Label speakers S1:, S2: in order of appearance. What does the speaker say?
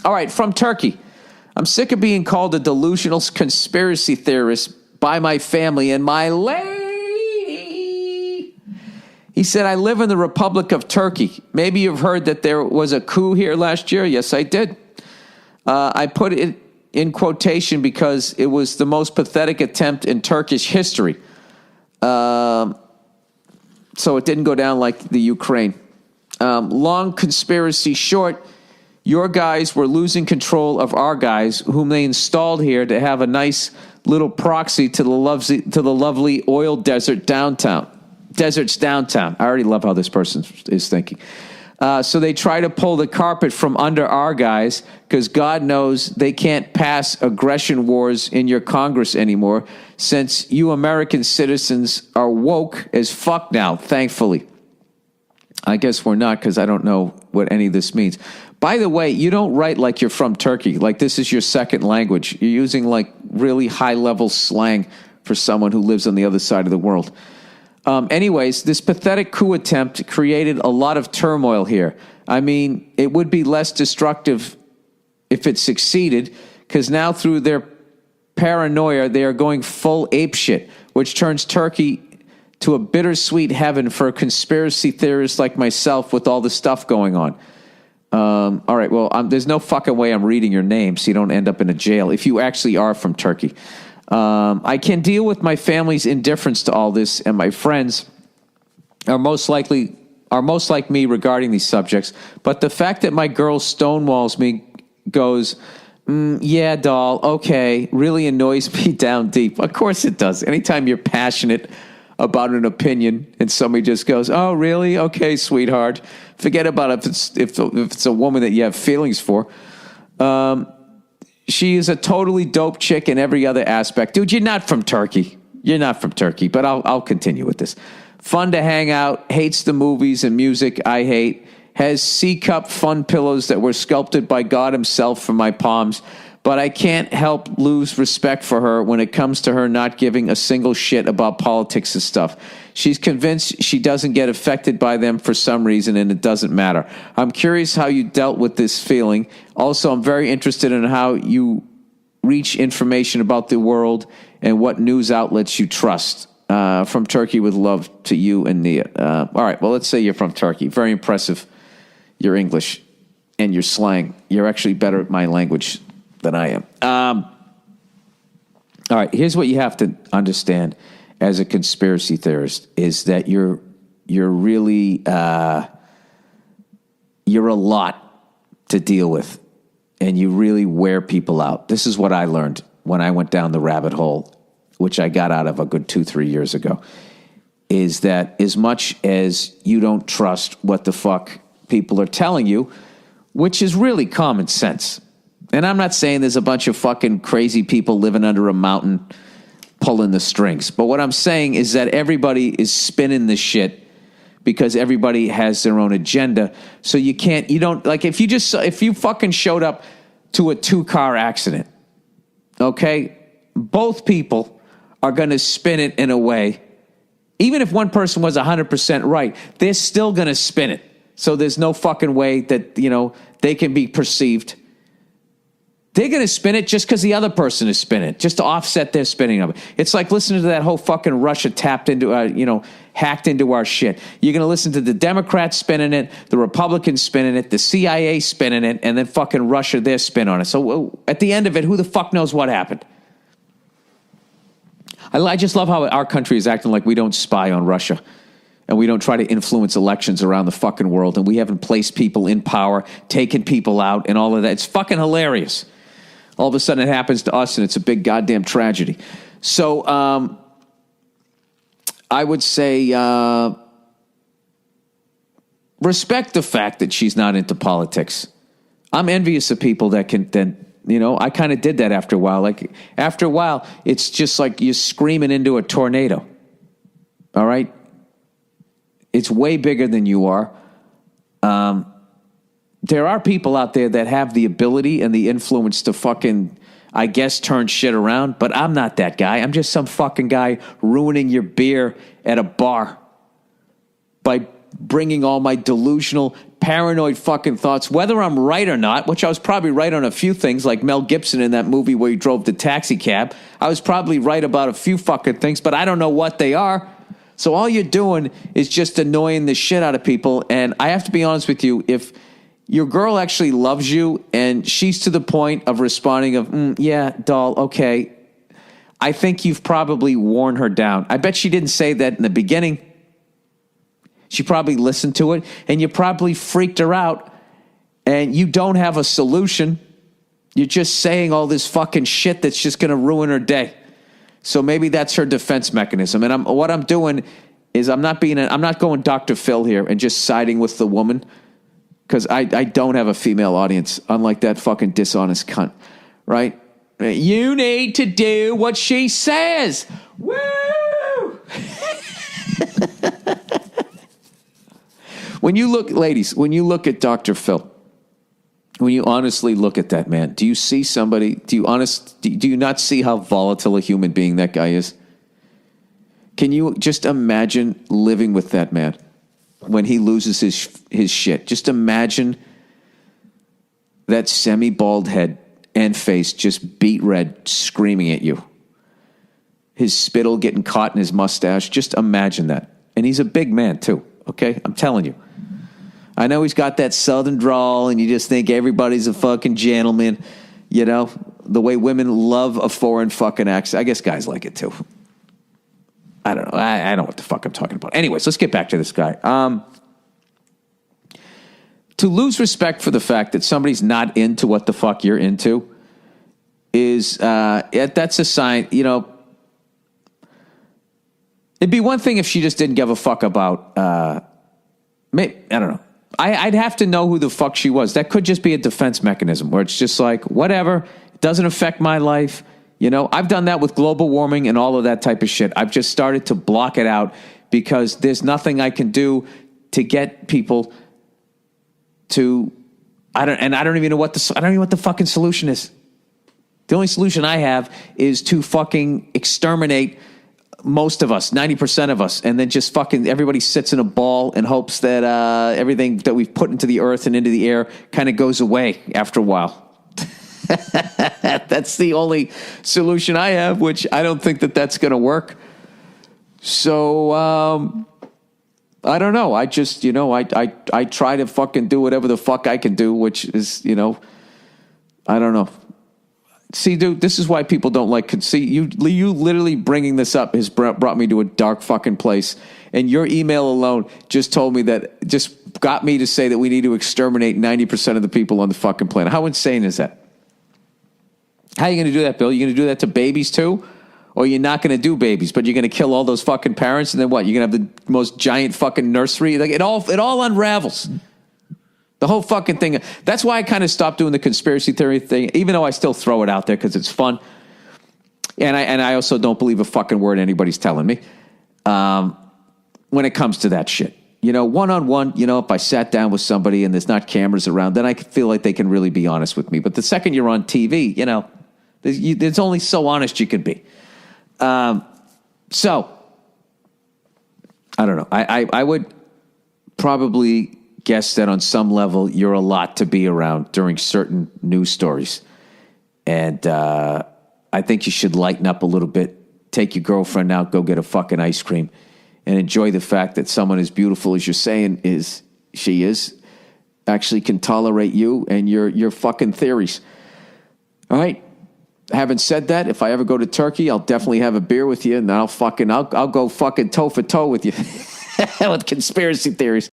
S1: All right, from Turkey. I'm sick of being called a delusional conspiracy theorist by my family and my lady. He said, I live in the Republic of Turkey. Maybe you've heard that there was a coup here last year. Yes, I did. I put it in quotation because it was the most pathetic attempt in Turkish history. So it didn't go down like the Ukraine. Long conspiracy short, your guys were losing control of our guys, whom they installed here to have a nice little proxy to the lovely oil deserts downtown. I already love how this person is thinking. So they try to pull the carpet from under our guys because God knows they can't pass aggression wars in your Congress anymore since you American citizens are woke as fuck now, thankfully. I guess we're not because I don't know what any of this means. By the way, you don't write like you're from Turkey, like this is your second language. You're using like really high-level slang for someone who lives on the other side of the world. Anyways, this pathetic coup attempt created a lot of turmoil here. I mean, it would be less destructive if it succeeded, because now through their paranoia, they are going full apeshit, which turns Turkey to a bittersweet heaven for conspiracy theorists like myself with all the stuff going on. All right, well, there's no fucking way I'm reading your name so you don't end up in a jail if you actually are from Turkey. I can deal with my family's indifference to all this, and my friends are most like me regarding these subjects. But the fact that my girl stonewalls me, goes, yeah, doll, okay, really annoys me down deep. Of course it does. Anytime you're passionate about an opinion and somebody just goes, oh, really? Okay, sweetheart. Forget about it if it's a woman that you have feelings for. She is a totally dope chick in every other aspect. Dude, you're not from Turkey. You're not from Turkey, but I'll continue with this. Fun to hang out, hates the movies and music I hate, has C-cup fun pillows that were sculpted by God himself for my palms, but I can't help lose respect for her when it comes to her not giving a single shit about politics and stuff. She's convinced she doesn't get affected by them for some reason, and it doesn't matter. I'm curious how you dealt with this feeling. Also, I'm very interested in how you reach information about the world and what news outlets you trust. From Turkey with love to you and Nia. All right, well, let's say you're from Turkey. Very impressive, your English and your slang. You're actually better at my language than I am. All right, here's what you have to understand as a conspiracy theorist is that you're really you're a lot to deal with, and you really wear people out. This is what I learned when I went down the rabbit hole, which I got out of a good 2-3 years ago, is that as much as you don't trust what the fuck people are telling you, which is really common sense. And I'm not saying there's a bunch of fucking crazy people living under a mountain pulling the strings. But what I'm saying is that everybody is spinning the shit because everybody has their own agenda. So you don't, like if you fucking showed up to a 2-car accident, okay, both people are going to spin it in a way, even if one person was 100% right, they're still going to spin it. So there's no fucking way that, they can be perceived. They're going to spin it just because the other person is spinning it, just to offset their spinning of it. It's like listening to that whole fucking Russia hacked into our shit. You're going to listen to the Democrats spinning it, the Republicans spinning it, the CIA spinning it, and then fucking Russia, their spin on it. So at the end of it, who the fuck knows what happened? I just love how our country is acting like we don't spy on Russia. And we don't try to influence elections around the fucking world. And we haven't placed people in power, taken people out, and all of that. It's fucking hilarious. All of a sudden it happens to us, and it's a big goddamn tragedy. So I would say respect the fact that she's not into politics. I'm envious of people that can then, I kind of did that after a while. Like, after a while, it's just like you're screaming into a tornado. All right? It's way bigger than you are. There are people out there that have the ability and the influence to fucking, I guess, turn shit around, but I'm not that guy. I'm just some fucking guy ruining your beer at a bar by bringing all my delusional, paranoid fucking thoughts, whether I'm right or not, which I was probably right on a few things, like Mel Gibson in that movie where he drove the taxi cab. I was probably right about a few fucking things, but I don't know what they are. So all you're doing is just annoying the shit out of people. And I have to be honest with you, if your girl actually loves you and she's to the point of responding of, yeah, doll, okay, I think you've probably worn her down. I bet she didn't say that in the beginning. She probably listened to it, and you probably freaked her out, and you don't have a solution. You're just saying all this fucking shit that's just going to ruin her day. So maybe that's her defense mechanism. And what I'm doing is I'm not going Dr. Phil here and just siding with the woman, because I don't have a female audience, unlike that fucking dishonest cunt, right? You need to do what she says. Woo! When you look, ladies, when you look at Dr. Phil, when you honestly look at that man, do you see somebody, do you not see how volatile a human being that guy is? Can you just imagine living with that man when he loses his shit? Just imagine that semi-bald head and face just beet red screaming at you. His spittle getting caught in his mustache. Just imagine that. And he's a big man too, okay? I'm telling you. I know he's got that southern drawl and you just think everybody's a fucking gentleman. You know, the way women love a foreign fucking accent. I guess guys like it too. I don't know. I don't know what the fuck I'm talking about. Anyways, let's get back to this guy. To lose respect for the fact that somebody's not into what the fuck you're into is, that's a sign, you know. It'd be one thing if she just didn't give a fuck about, I don't know. I'd have to know who the fuck she was. That could just be a defense mechanism where it's just like, whatever, it doesn't affect my life. You know, I've done that with global warming and all of that type of shit. I've just started to block it out because there's nothing I can do to get people to, I don't even know what the fucking solution is. The only solution I have is to fucking exterminate most of us, 90% of us, and then just fucking everybody sits in a ball and hopes that everything that we've put into the earth and into the air kind of goes away after a while. That's the only solution I have, which I don't think that that's going to work. So, I don't know. I just, you know, I try to fucking do whatever the fuck I can do, which is, you know, I don't know. See, dude, this is why people don't like. See, you literally bringing this up has brought me to a dark fucking place. And your email alone just told me that, just got me to say that we need to exterminate 90% of the people on the fucking planet. How insane is that? How are you going to do that, Bill? You going to do that to babies too? Or you're not going to do babies, but you're going to kill all those fucking parents, and then what? You're going to have the most giant fucking nursery? Like it all unravels. The whole fucking thing. That's why I kind of stopped doing the conspiracy theory thing, even though I still throw it out there because it's fun. And I also don't believe a fucking word anybody's telling me when it comes to that shit. You know, one-on-one, you know, if I sat down with somebody and there's not cameras around, then I feel like they can really be honest with me. But the second you're on TV, you know, there's only so honest you can be. So, I don't know. I would probably guess that on some level you're a lot to be around during certain news stories. And I think you should lighten up a little bit. Take your girlfriend out, go get a fucking ice cream, and enjoy the fact that someone as beautiful as you're saying she is actually can tolerate you and your fucking theories. All right? Having said that, if I ever go to Turkey, I'll definitely have a beer with you, and I'll go fucking toe for toe with you with conspiracy theories.